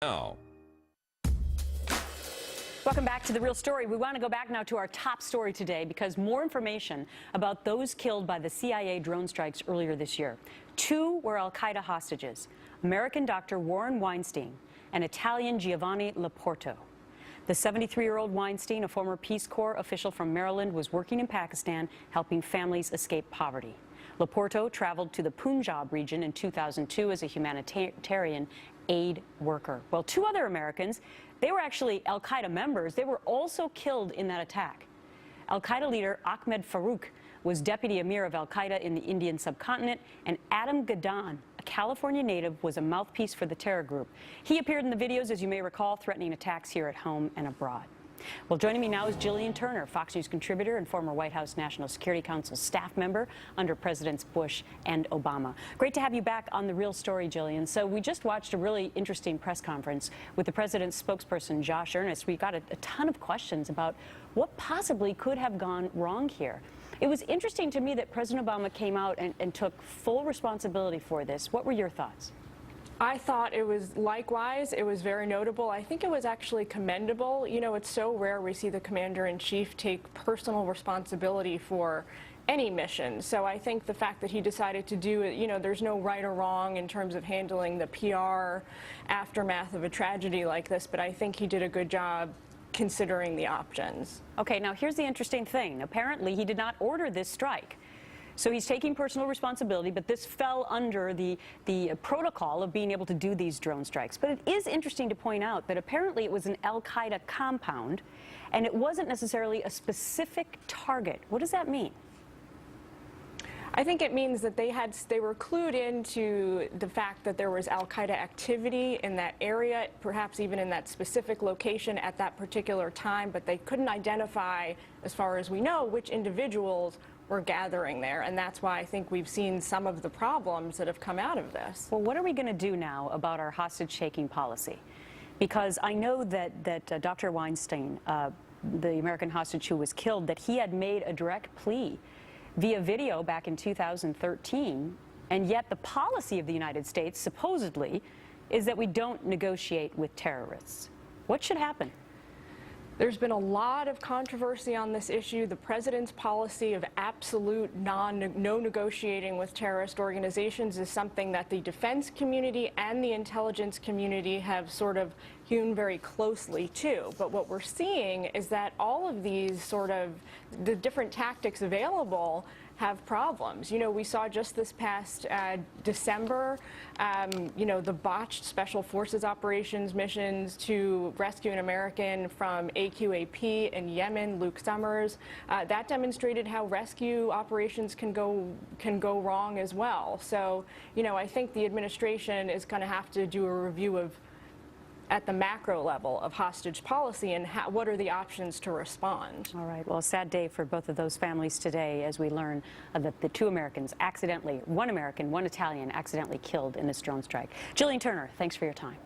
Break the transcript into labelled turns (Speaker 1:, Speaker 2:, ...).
Speaker 1: Now.
Speaker 2: Welcome back to The Real Story. We want to go back now to our top story today because more information about those killed by the CIA drone strikes earlier this year. Two were al-Qaeda hostages, American doctor Warren Weinstein and Italian Giovanni Laporto. The 73-year-old Weinstein, a former Peace Corps official from Maryland, was working in Pakistan helping families escape poverty. Laporto traveled to the Punjab region in 2002 as a humanitarian aid worker. Well, two other Americans, they were actually al-Qaeda members. They were also killed in that attack. Al-Qaeda leader Ahmed Farouk was deputy emir of al-Qaeda in the Indian subcontinent, and Adam Gaddan, a California native, was a mouthpiece for the terror group. He appeared in the videos, as you may recall, threatening attacks here at home and abroad. Well, joining me now is Gillian Turner, Fox News contributor and former White House National Security Council staff member under Presidents Bush and Obama. Great to have you back on The Real Story, Gillian. So we just watched a really interesting press conference with the president's spokesperson, Josh Earnest. We got a ton of questions about what possibly could have gone wrong here. It was interesting to me that President Obama came out and took full responsibility for this. What were your thoughts?
Speaker 3: I thought it was likewise. It was very notable. I think it was actually commendable. You know, it's so rare we see the commander-in-chief take personal responsibility for any mission. So I think the fact that he decided to do it, you know, there's no right or wrong in terms of handling the PR aftermath of a tragedy like this, but I think he did a good job considering the options.
Speaker 2: Okay, now here's the interesting thing. Apparently, he did not order this strike. So he's taking personal responsibility, but this fell under the protocol of being able to do these drone strikes. But it is interesting to point out that apparently it was an al-Qaeda compound, and it wasn't necessarily a specific target. What does that mean?
Speaker 3: I think it means that they were clued into the fact that there was al-Qaeda activity in that area, perhaps even in that specific location at that particular time, but they couldn't identify, as far as we know, which individuals were gathering there, and that's why I think we've seen some of the problems that have come out of this.
Speaker 2: Well, what are we going to do now about our hostage-taking policy? Because I know that Dr. Weinstein, the American hostage who was killed, that he had made a direct plea via video back in 2013, and yet the policy of the United States, supposedly, is that we don't negotiate with terrorists. What should happen?
Speaker 3: There's been a lot of controversy on this issue. The president's policy of absolute no negotiating with terrorist organizations is something that the defense community and the intelligence community have sort of hewn very closely to. But what we're seeing is that all of these the different tactics available have problems. You know, we saw just this past December, you know, the botched Special Forces operations missions to rescue an American from AQAP in Yemen, Luke Summers. That demonstrated how rescue operations can go wrong as well. So, you know, I think the administration is going to have to do a review of at the macro level of hostage policy and what are the options to respond.
Speaker 2: All right. Well, a sad day for both of those families today as we learn that the two Americans accidentally, one American, one Italian, accidentally killed in this drone strike. Gillian Turner, thanks for your time.